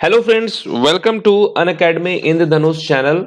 Hello friends, welcome to Unacademy Indradhanush channel.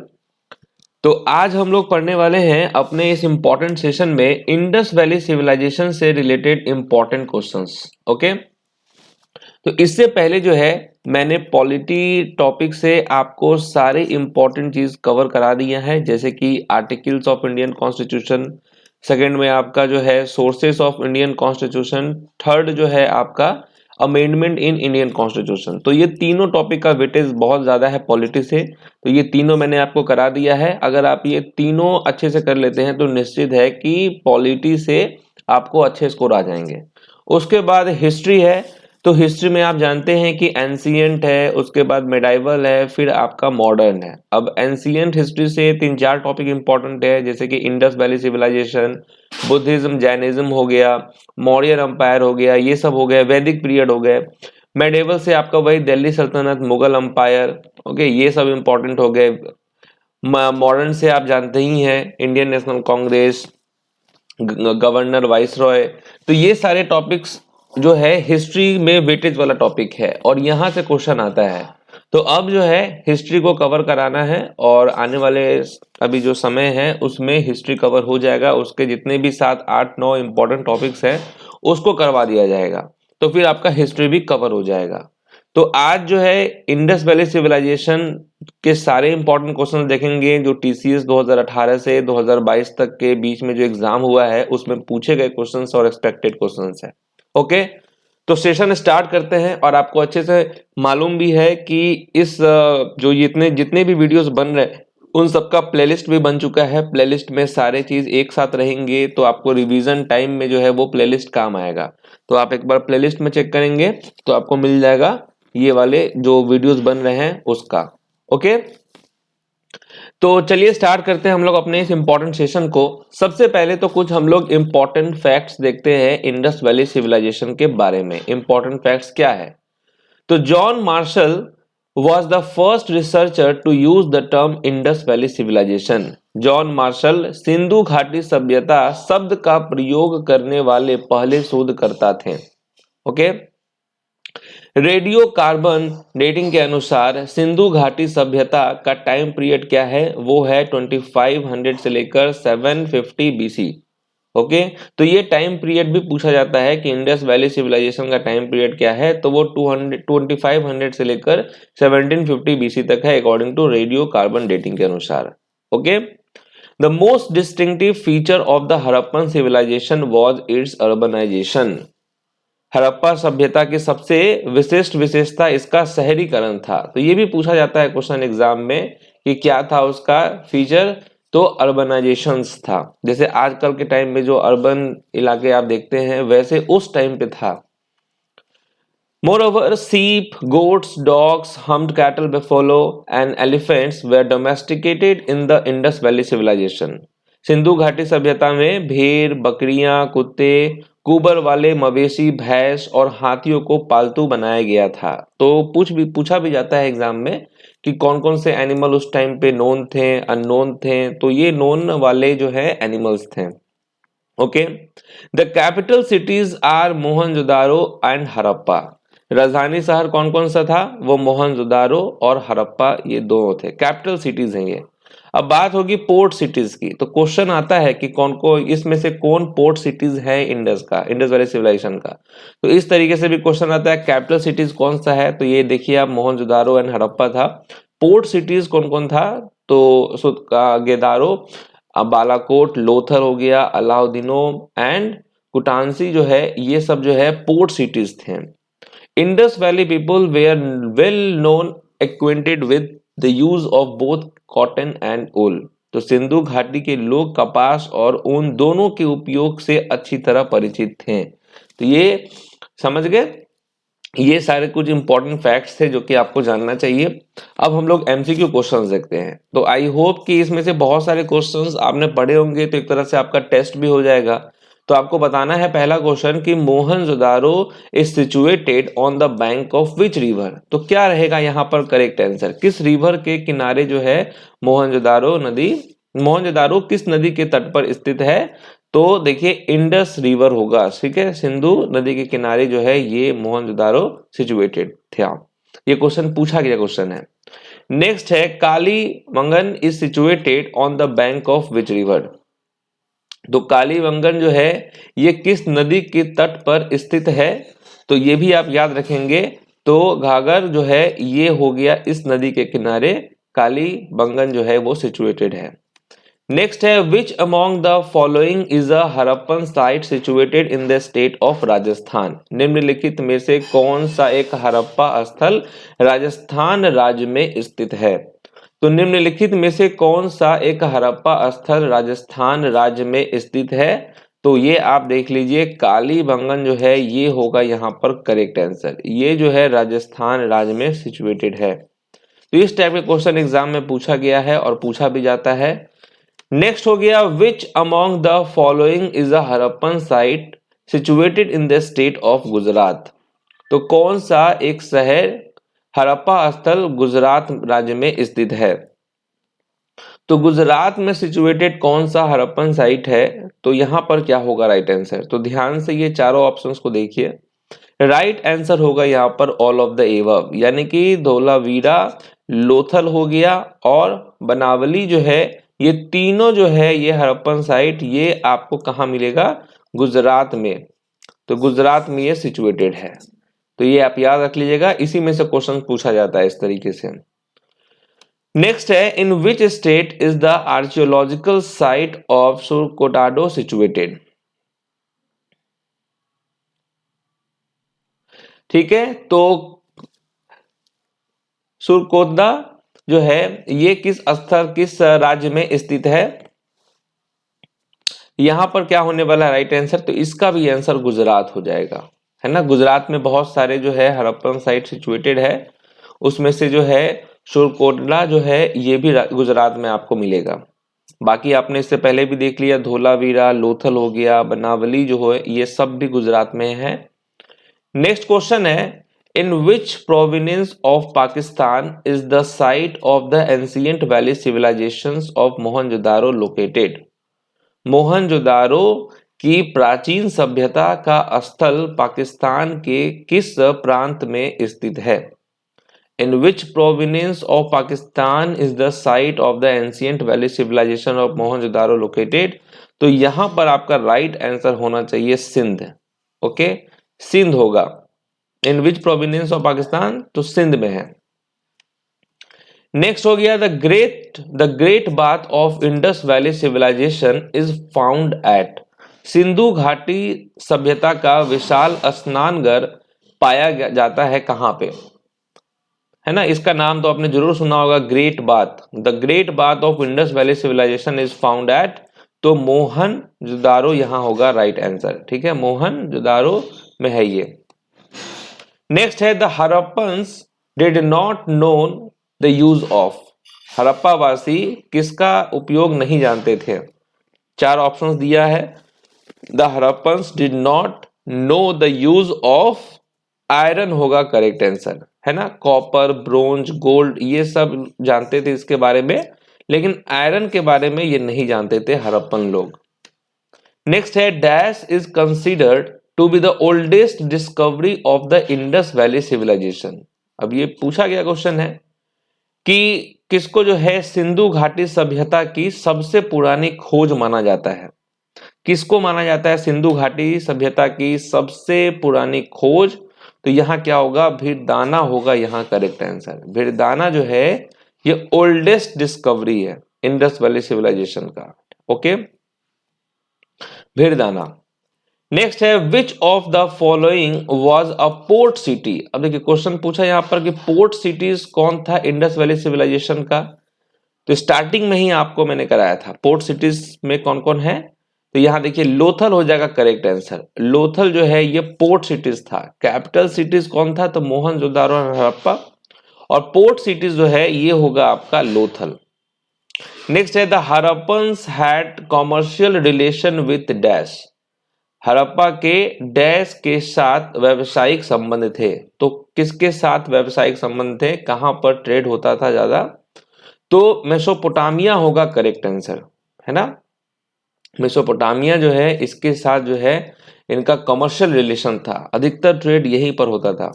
तो आज हम लोग पढ़ने वाले हैं अपने इस इम्पोर्टेंट सेशन में इंडस वैली सिविलाइजेशन से रिलेटेड इम्पोर्टेंट क्वेश्चंस। ओके, तो इससे पहले जो है मैंने पॉलिटी टॉपिक से आपको सारे इम्पोर्टेंट चीज कवर करा दिया है, जैसे कि articles of Indian constitution, second में आपका जो है sources of Indian constitution, third जो है आपका अमेंडमेंट इन इंडियन कॉन्स्टिट्यूशन। तो ये तीनों टॉपिक का वेटेज बहुत ज्यादा है पॉलिटी से, तो ये तीनों मैंने आपको करा दिया है। अगर आप ये तीनों अच्छे से कर लेते हैं तो निश्चित है कि पॉलिटी से आपको अच्छे स्कोर आ जाएंगे। उसके बाद हिस्ट्री है, तो हिस्ट्री में आप जानते हैं कि एंशिएंट है, उसके बाद मेडाइवल है, फिर आपका मॉडर्न है। अब एंशिएंट हिस्ट्री से तीन चार टॉपिक इंपॉर्टेंट है, जैसे कि Indus valley civilisation, Buddhism Jainism हो गया, मौर्य एम्पायर हो गया, ये सब हो गया, वैदिक पीरियड हो गए। मेडाइवल से आपका वही दिल्ली सल्तनत, मुगल एम्पायर, ओके, ये सब इंपॉर्टेंट हो गए। मॉडर्न से आप जानते ही हैं Indian national Congress, governor viceroy. तो ये सारे टॉपिक्स जो है हिस्ट्री में वेटेज वाला टॉपिक है और यहाँ से क्वेश्चन आता है। तो अब जो है हिस्ट्री को कवर कराना है और आने वाले अभी जो समय है उसमें हिस्ट्री कवर हो जाएगा, उसके जितने भी 7 8 9 इंपॉर्टेंट टॉपिक्स हैं उसको करवा दिया जाएगा, तो फिर आपका हिस्ट्री भी कवर हो जाएगा। तो आज जो है इंडस वैली सिविलाइजेशन के सारे इंपॉर्टेंट क्वेश्चन देखेंगे जो टीसीएस 2018 से 2022 तक के बीच में जो एग्जाम हुआ है उसमें पूछे गए क्वेश्चंस और एक्सपेक्टेड क्वेश्चंस है। ओके, तो सेशन स्टार्ट करते हैं। और आपको अच्छे से मालूम भी है कि इस जो जितने जितने भी वीडियोस बन रहे हैं उन सबका प्लेलिस्ट भी बन चुका है। प्लेलिस्ट में सारे चीज एक साथ रहेंगे, तो आपको रिवीजन टाइम में जो है वो प्लेलिस्ट काम आएगा। तो आप एक बार प्लेलिस्ट में चेक करेंगे तो आपको मिल जाएगा ये वाले जो वीडियोस बन रहे हैं उसका। ओके, तो चलिए स्टार्ट करते हैं हम लोग अपने इस इंपॉर्टेंट सेशन को। सबसे पहले तो कुछ हम लोग इंपॉर्टेंट फैक्ट्स देखते हैं इंडस वैली सिविलाइजेशन के बारे में। इंपॉर्टेंट फैक्ट्स क्या है? तो John Marshall was the first researcher to use the term Indus valley civilisation. John Marshall Sindhu घाटी सभ्यता शब्द का प्रयोग करने वाले पहले शोधकर्ता थे। ओके, रेडियो कार्बन डेटिंग के अनुसार सिंधु घाटी सभ्यता का टाइम पीरियड क्या है? वो है 2500 से लेकर 750 बीसी। ओके, तो ये टाइम पीरियड भी पूछा जाता है कि इंडस वैली सिविलाइजेशन का टाइम पीरियड क्या है, तो वो 2500 से लेकर 1750 बीसी तक है according to radio carbon dating के अनुसार। Okay, the most distinctive feature of the Harappan civilisation was its urbanisation. Harappa सभ्यता की सबसे विशिष्ट विशेषता इसका शहरीकरण था। तो ये भी पूछा जाता है क्वेश्चन एग्जाम में कि क्या था उसका फीचर, तो अर्बनाइजेशंस था। जैसे आजकल के टाइम में जो अर्बन इलाके आप देखते हैं वैसे उस टाइम पे था। Moreover, sheep, goats, dogs, humped cattle, buffalo, and elephants were domesticated in the Indus Valley civilization. Sindhu घाटी सभ्यता में भेड़, बकरियां, कुत्ते, कुबर वाले मवेशी, भैंस और हाथियों को पालतू बनाया गया था। तो पूछा भी जाता है एग्जाम में कि कौन कौन से एनिमल उस टाइम पे नोन थे, अननोन थे। तो ये नोन वाले जो है एनिमल्स थे। Okay, the capital cities are Mohenjodaro and Harappa. राजधानी शहर कौन कौन सा था? वो मोहनजोदारो और हड़प्पा, ये दोनों थे, कैपिटल सिटीज हैं ये। अब बात होगी पोर्ट सिटीज की। तो क्वेश्चन आता है कि कौन को इसमें से कौन पोर्ट सिटीज है इंडस का, इंडस वैली सिविलाइजेशन का। तो इस तरीके से भी क्वेश्चन आता है कैपिटल सिटीज कौन सा है, तो ये देखिए आप मोहनजोदारो एंड हड़प्पा था। पोर्ट सिटीज कौन कौन था? तो गेदारो, बालाकोट, लोथर हो गया, अलाउद्दीनो एंड कुटांसी जो है, ये सब जो है पोर्ट सिटीज थे। Indus Valley people were well known acquainted with the use of both cotton and wool. तो सिंधु घाटी के लोग कपास और ऊन दोनों के उपयोग से अच्छी तरह परिचित थे। तो ये समझ गए, ये सारे कुछ इंपॉर्टेंट फैक्ट्स थे जो कि आपको जानना चाहिए। अब हम लोग एमसीक्यू क्वेश्चंस देखते हैं। तो आई होप कि इसमें से बहुत सारे क्वेश्चंस आपने पढ़े होंगे, तो एक तरह से आपका टेस्ट भी हो जाएगा। तो आपको बताना है पहला क्वेश्चन कि Mohenjodaro is situated on the bank of which river. तो क्या रहेगा यहाँ पर करेक्ट आंसर? किस रिवर के किनारे जो है मोहनजोदारो किस नदी के तट पर स्थित है? तो देखिए इंडस रिवर होगा, ठीक है, सिंधु नदी के किनारे जो है ये मोहनजोदारो सिचुएटेड था। ये क्वेश्चन पूछा गया क्वेश्चन है। नेक्स्ट है Kalibangan is situated on the bank of which river. तो कालीबंगन जो है ये किस नदी के तट पर स्थित है, तो ये भी आप याद रखेंगे। तो घाघर जो है ये हो गया इस नदी के किनारे, कालीबंगन जो है वो सिचुएटेड है। नेक्स्ट है which among the following is a Harappan site situated in the state of Rajasthan. निम्नलिखित में से कौन सा एक हड़प्पा स्थल राजस्थान राज्य में स्थित है। तो निम्नलिखित में से कौन सा एक हड़प्पा स्थल राजस्थान राज्य में स्थित है, तो ये आप देख लीजिए कालीबंगन जो है ये होगा यहाँ पर करेक्ट आंसर। ये जो है राजस्थान राज्य में सिचुएटेड है। तो इस टाइप के क्वेश्चन एग्जाम में पूछा गया है और पूछा भी जाता है। नेक्स्ट हो गया which among the following is a Harappan site situated in the state of Gujarat. तो कौन सा एक शहर हड़प्पा स्थल गुजरात राज्य में स्थित है। तो गुजरात में सिचुएटेड कौन सा हड़प्पन साइट है, तो यहां पर क्या होगा राइट आंसर। तो ध्यान से ये चारों ऑप्शंस को देखिए। राइट आंसर होगा यहाँ पर ऑल ऑफ द एबव, यानी कि धोलावीरा, लोथल हो गया और बनावली जो है ये तीनों जो है ये हड़प्पन साइट ये आपको कहाँ मिलेगा, गुजरात में। तो गुजरात में ये सिचुएटेड है। तो ये आप याद रख लीजिएगा, इसी में से क्वेश्चन पूछा जाता है इस तरीके से। नेक्स्ट है in which state is the archaeological site of Surkotada situated. ठीक है, तो सुरकोटदा जो है ये किस स्थल किस राज्य में स्थित है। यहां पर क्या होने वाला है राइट आंसर, तो इसका भी आंसर गुजरात हो जाएगा, है ना। गुजरात में बहुत सारे जो है हड़प्पन साइट सिचुएटेड है, उसमें से जो है सुरकोटला जो है ये भी गुजरात में आपको मिलेगा। बाकी आपने इससे पहले भी देख लिया, धोलावीरा, लोथल हो गया, बनावली जो है ये सब भी गुजरात में है। नेक्स्ट क्वेश्चन है in which province of Pakistan is the site of the ancient valley civilisations of Mohenjodaro located. Mohenjodaro की प्राचीन सभ्यता का स्थल पाकिस्तान के किस प्रांत में स्थित है। In which province of Pakistan is the site of the ancient valley civilisation of Mohenjodaro located. तो यहां पर आपका राइट आंसर होना चाहिए सिंध। ओके, सिंध होगा। In which province of Pakistan, तो सिंध में है। नेक्स्ट हो गया the great bath of Indus valley civilisation is found at. Sindhu घाटी सभ्यता का विशाल स्नानघर पाया जाता है कहां पे, है ना। इसका नाम तो आपने जरूर सुना होगा, great bath. The great bath of Indus valley civilisation is found at, तो मोहनजोदारो यहां होगा राइट आंसर। ठीक है, मोहनजोदारो में है ये। नेक्स्ट है the Harappans did not known the use of. हड़प्पावासी किसका उपयोग नहीं जानते थे। चार ऑप्शंस दिया है। The Harappans did not know the use of iron होगा करेक्ट आंसर, है ना। कॉपर, ब्रोंज, गोल्ड ये सब जानते थे इसके बारे में, लेकिन आयरन के बारे में ये नहीं जानते थे हड़प्पन लोग। नेक्स्ट है dash is considered to be the oldest discovery of the Indus valley civilisation. अब ये पूछा गया क्वेश्चन है कि किसको जो है सिंधु घाटी सभ्यता की सबसे पुरानी खोज माना जाता है। किसको माना जाता है सिंधु घाटी सभ्यता की सबसे पुरानी खोज, तो यहां क्या होगा, भिरदाना होगा यहां करेक्ट आंसर। भिरदाना जो है ये ओल्डेस्ट डिस्कवरी है इंडस वैली सिविलाइजेशन का। ओके, भिरदाना। नेक्स्ट है which of the following was a port city. अब देखिए क्वेश्चन पूछा यहां पर कि पोर्ट सिटीज कौन था इंडस वैली सिविलाइजेशन का। तो स्टार्टिंग में ही आपको मैंने कराया था पोर्ट सिटीज में कौन कौन है। तो यहां देखिए लोथल हो जाएगा करेक्ट आंसर। लोथल जो है ये पोर्ट सिटीज था। कैपिटल सिटीज कौन था, तो मोहनजोदारो और हड़प्पा। और पोर्ट सिटीज जो है ये होगा आपका लोथल। नेक्स्ट है the Harappans had commercial relation with dash. Harappa के डैश के साथ व्यावसायिक संबंध थे। तो किसके साथ व्यावसायिक संबंध थे, कहां पर ट्रेड होता था ज्यादा, तो मेसोपोटामिया होगा करेक्ट आंसर, है ना। मेसोपोटामिया जो है इसके साथ जो है इनका कमर्शियल रिलेशन था, अधिकतर ट्रेड यहीं पर होता था।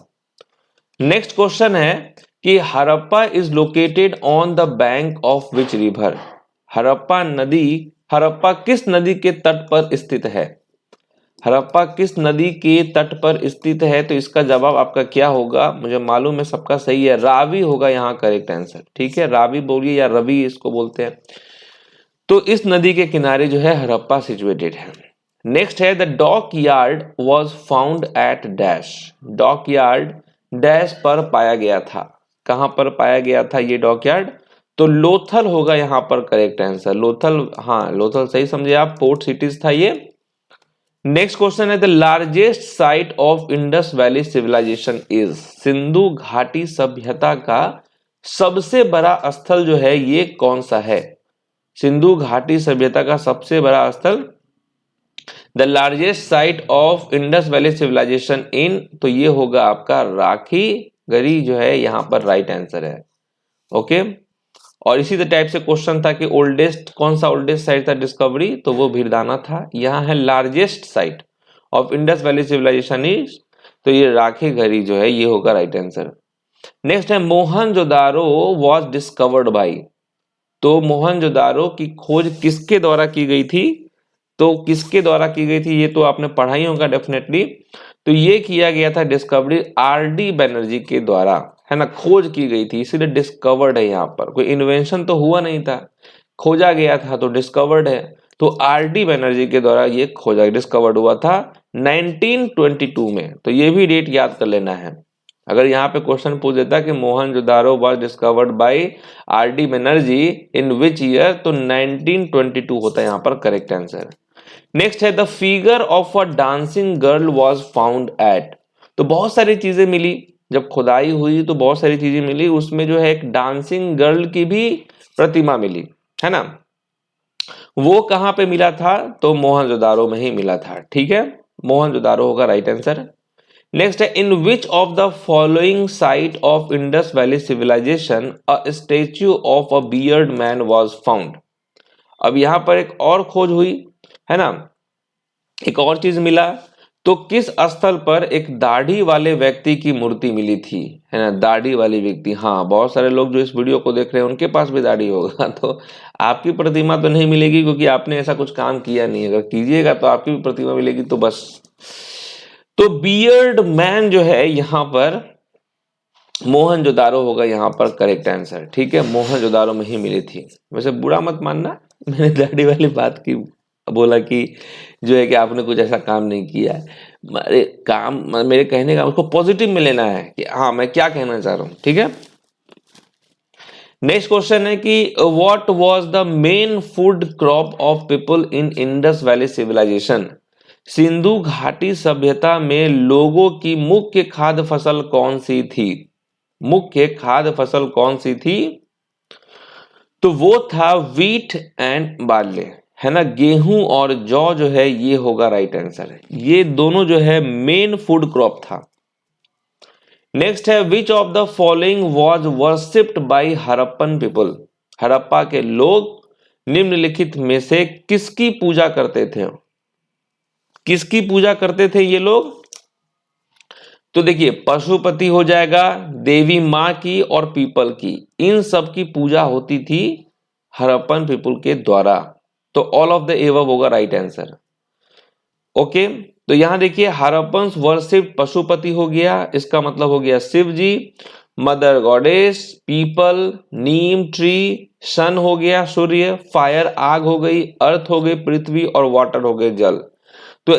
नेक्स्ट क्वेश्चन है कि Harappa is located on the bank of which river. Harappa किस नदी के तट पर स्थित है? हड़प्पा किस नदी के तट पर स्थित है? तो इसका जवाब आपका क्या होगा? मुझे मालूम है सबका सही है, रावी होगा यहाँ करेक्ट आंसर। ठीक है, रावी बोलिए या रवि इसको बोलते हैं। तो इस नदी के किनारे जो है हड़प्पा सिचुएटेड है। नेक्स्ट है the dockyard was found at dash. Dockyard dash पर पाया गया था। कहां पर पाया गया था ये डॉक यार्ड? तो लोथल होगा यहाँ पर करेक्ट आंसर। लोथल, हाँ लोथल सही समझे आप, पोर्ट सिटीज था ये। नेक्स्ट क्वेश्चन है the largest site of Indus valley civilisation is. Sindhu घाटी सभ्यता का सबसे बड़ा स्थल जो है ये कौन सा है? सिंधु घाटी सभ्यता का सबसे बड़ा स्थल, the largest site of Indus valley civilisation in, तो ये होगा आपका राखी गरी जो है यहाँ पर राइट आंसर है। ओके, और इसी टाइप से क्वेश्चन था कि ओल्डेस्ट, कौन सा ओल्डेस्ट साइट था डिस्कवरी, तो वो भीरदाना था। यहाँ है largest site of Indus valley civilisation is, तो ये राखी घरी जो है ये होगा राइट आंसर। नेक्स्ट है मोहनजोदारो वाज डिस्कवर्ड बाय। तो मोहनजोदारो की खोज किसके द्वारा की गई थी? तो किसके द्वारा की गई थी ये तो आपने पढ़ा ही होगा डेफिनेटली। तो ये किया गया था डिस्कवरी आर.डी. बनर्जी के द्वारा, है ना, खोज की गई थी इसीलिए डिस्कवर्ड है। यहाँ पर कोई इन्वेंशन तो हुआ नहीं था, खोजा गया था तो डिस्कवर्ड है। तो आर.डी. बनर्जी के द्वारा ये खोजा डिस्कवर्ड हुआ था 1922 में। तो ये भी डेट याद कर लेना है। अगर यहाँ पे क्वेश्चन पूछ देता कि Mohenjodaro was discovered by RD. Banerjee in which year, तो 1922 होता है यहाँ पर करेक्ट आंसर। नेक्स्ट है the figure of a dancing girl was found at. तो बहुत सारी चीजें मिली, जब खुदाई हुई तो बहुत सारी चीजें मिली, उसमें जो है एक डांसिंग गर्ल की भी प्रतिमा मिली, है ना। वो कहां पे मिला था? तो मोहनजोदारो में ही मिला था। ठीक है, मोहनजोदारो होगा राइट आंसर। नेक्स्ट है in which of the following site of Indus valley civilisation a statue of a beard man was found. अब यहां पर एक और खोज हुई, है ना, एक और चीज मिला। तो किस स्थल पर एक दाढ़ी वाले व्यक्ति की मूर्ति मिली थी, है ना, दाढ़ी वाली व्यक्ति। हाँ, बहुत सारे लोग जो इस वीडियो को देख रहे हैं उनके पास भी दाढ़ी होगा, तो आपकी प्रतिमा तो नहीं मिलेगी क्योंकि आपने ऐसा कुछ काम किया नहीं। अगर कीजिएगा तो आपकी भी प्रतिमा मिलेगी, तो बस। तो बियर्ड मैन जो है यहाँ पर मोहनजोदारो होगा यहाँ पर करेक्ट आंसर। ठीक है, मोहनजोदारो में ही मिली थी। वैसे बुरा मत मानना, मैंने दाढ़ी वाली बात की, बोला कि जो है कि आपने कुछ ऐसा काम नहीं किया है। मेरे कहने का उसको पॉजिटिव में लेना है कि हाँ मैं क्या कहना चाह रहा हूँ। ठीक है, नेक्स्ट क्वेश्चन है कि what was the main food crop of people in Indus valley civilisation. Sindhu घाटी सभ्यता में लोगों की मुख्य खाद्य फसल कौन सी थी? मुख्य खाद्य फसल कौन सी थी? तो वो था व्हीट एंड बार्ले, है ना, गेहूं और जौ जो है ये होगा राइट आंसर। ये दोनों जो है मेन फूड क्रॉप था। नेक्स्ट है which of the following was worshipped bye Harappan people. Harappa के लोग निम्नलिखित में से किसकी पूजा करते थे? किसकी पूजा करते थे ये लोग? तो देखिए पशुपति हो जाएगा, देवी माँ की और पीपल की, इन सब की पूजा होती थी हड़प्पन पीपल के द्वारा। तो ऑल ऑफ द एबव होगा राइट आंसर। ओके, तो यहां देखिए हड़प्पन वर्शिप पशुपति हो गया, इसका मतलब हो गया शिव जी, मदर गॉडेस, पीपल नीम ट्री, सन हो गया सूर्य, फायर आग हो गई, अर्थ हो गई पृथ्वी, और वाटर हो गए जल। तो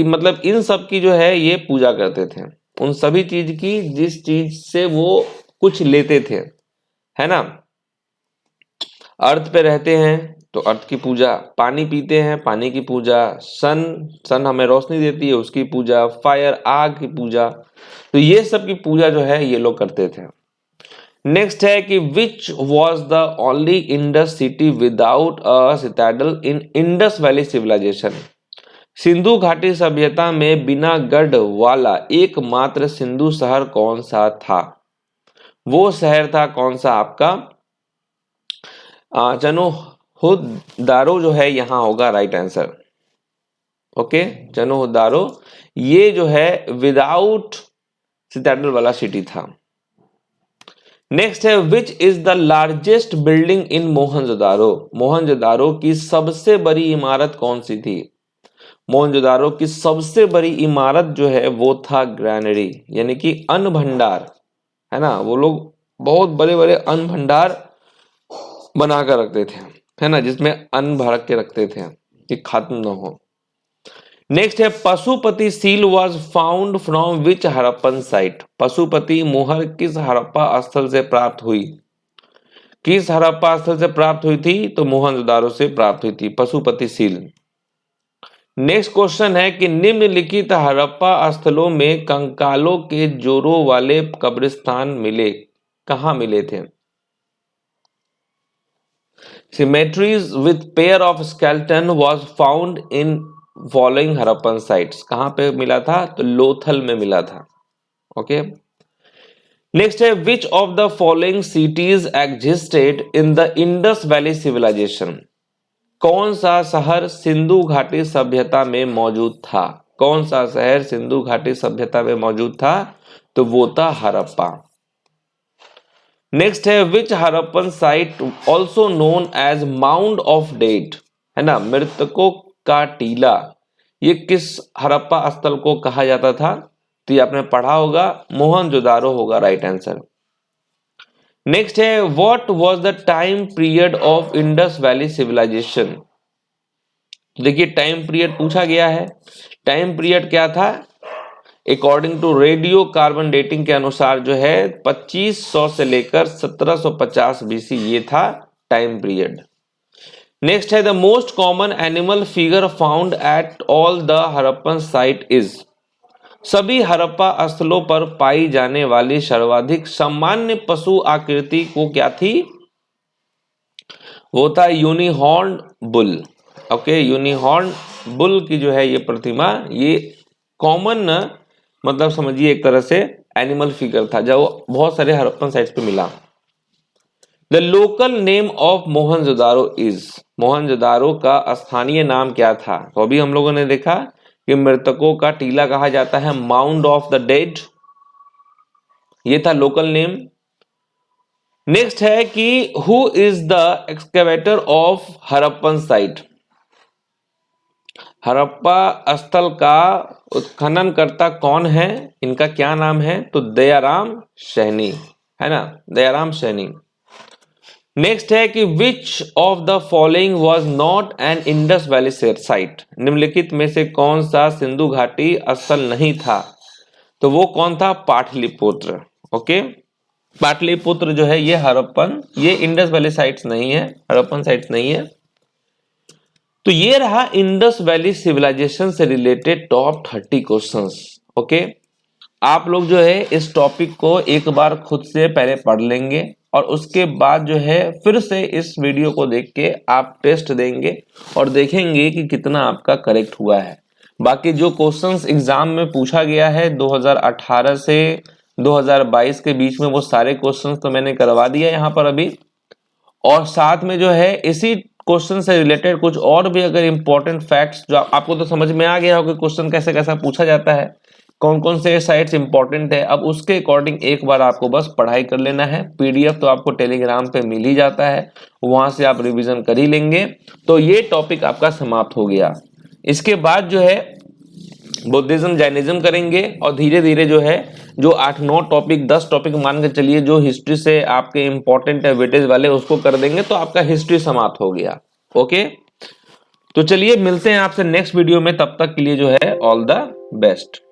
मतलब इन सब की जो है ये पूजा करते थे, उन सभी चीज की जिस चीज से वो कुछ लेते थे, है ना। अर्थ पे रहते हैं तो अर्थ की पूजा, पानी पीते हैं पानी की पूजा, सन हमें रोशनी देती है उसकी पूजा, फायर आग की पूजा। तो ये सब की पूजा जो है ये लोग करते थे। नेक्स्ट है कि which was the only Indus city without a citadel in Indus valley civilisation. Sindhu घाटी सभ्यता में बिना गढ़ वाला एकमात्र सिंधु शहर कौन सा था? वो शहर था कौन सा आपका? चनोहुदारो जो है यहां होगा राइट आंसर। ओके, चनोहुदारो ये जो है विदाउट सिटाडेल वाला सिटी था। नेक्स्ट है which is the largest building in Mohenjodaro. Mohenjodaro की सबसे बड़ी इमारत कौन सी थी? मोहनजोदारो की सबसे बड़ी इमारत जो है वो था ग्रैनरी, यानी कि अन्न भंडार, है ना। वो लोग बहुत बड़े बड़े अन्न भंडार बना कर रखते थे, है ना, जिसमें अन्न भर के रखते थे कि खत्म न हो। नेक्स्ट है Pashupati seal was found from which Harappan site. Pashupati मुहर किस हड़प्पा स्थल से प्राप्त हुई? किस हड़प्पा स्थल से प्राप्त हुई थी? तो मोहनजोदारो से प्राप्त हुई थी पशुपति सील। नेक्स्ट क्वेश्चन है कि निम्नलिखित हड़प्पा स्थलों में कंकालों के जोड़ों वाले कब्रिस्तान मिले, कहां मिले थे? Cemeteries with pair of skeleton was found in following Harappan sites। कहां पे मिला था? तो लोथल में मिला था। ओके, नेक्स्ट है which of the following cities existed in the Indus valley civilization. कौन सा शहर सिंधु घाटी सभ्यता में मौजूद था? कौन सा शहर सिंधु घाटी सभ्यता में मौजूद था? तो वो था हड़प्पा। नेक्स्ट है which Harappan site also known as mound of dead, है ना, मृतकों का टीला। ये किस हड़प्पा स्थल को कहा जाता था? तो ये आपने पढ़ा होगा, मोहनजोदारो होगा राइट आंसर। नेक्स्ट है what was the time period of Indus valley civilization. देखिए टाइम पीरियड पूछा गया है। टाइम पीरियड क्या था? According to radio carbon dating के अनुसार जो है 2500 से लेकर 1750 बीसी, ये था टाइम पीरियड। नेक्स्ट है the most common animal figure found at all the Harappan site is. सभी हड़प्पा स्थलों पर पाई जाने वाली सर्वाधिक सामान्य पशु आकृति को क्या थी? वो था यूनिहॉर्न बुल। ओके, यूनिहॉर्न बुल की जो है ये प्रतिमा, ये कॉमन मतलब समझिए एक तरह से एनिमल फिगर था जो बहुत सारे हड़प्पन साइट्स पे मिला। The local name of Mohenjodaro is. Mohenjodaro का स्थानीय नाम क्या था? तो अभी हम लोगों ने देखा कि मृतकों का टीला कहा जाता है, माउंड ऑफ द डेड, ये था लोकल नेम। नेक्स्ट है कि who is the excavator of Harappan site. Harappa स्थल का उत्खननकर्ता कौन है? इनका क्या नाम है? तो दयाराम सैनी, है ना, दयाराम सैनी। नेक्स्ट है कि विच of the following was not an Indus valley site. निम्नलिखित में से कौन सा सिंधु घाटी स्थल नहीं था? तो वो कौन था? पाटलिपुत्र। ओके, पाटलिपुत्र जो है ये हड़प्पन, ये इंडस वैली साइट्स नहीं है, हड़प्पन साइट्स नहीं है। तो ये रहा इंडस वैली सिविलाइजेशन से रिलेटेड टॉप 30 क्वेश्चंस। ओके, आप लोग जो है इस टॉपिक को एक बार खुद से पहले पढ़ लेंगे और उसके बाद जो है फिर से इस वीडियो को देख के आप टेस्ट देंगे और देखेंगे कि कितना आपका करेक्ट हुआ है। बाकी जो क्वेश्चंस एग्जाम में पूछा गया है 2018 से 2022 के बीच में, वो सारे क्वेश्चंस तो मैंने करवा दिया यहाँ पर अभी। और साथ में जो है इसी क्वेश्चन से रिलेटेड कुछ और भी अगर इंपॉर्टेंट फैक्ट्स, जो आपको तो समझ में आ गया हो कि क्वेश्चन कैसे कैसा पूछा जाता है, कौन कौन से साइट्स इंपॉर्टेंट है, अब उसके अकॉर्डिंग एक बार आपको बस पढ़ाई कर लेना है। पीडीएफ तो आपको टेलीग्राम पे मिल ही जाता है, वहां से आप रिवीजन कर ही लेंगे। तो ये टॉपिक आपका समाप्त हो गया। इसके बाद जो है बुद्धिज्म जैनिज्म करेंगे और धीरे धीरे जो है जो 8-9 टॉपिक 10 टॉपिक मान के चलिए जो हिस्ट्री से आपके इंपॉर्टेंट है वेटेज वाले, उसको कर देंगे तो आपका हिस्ट्री समाप्त हो गया। ओके, तो चलिए मिलते हैं आपसे नेक्स्ट वीडियो में, तब तक के लिए जो है ऑल द बेस्ट।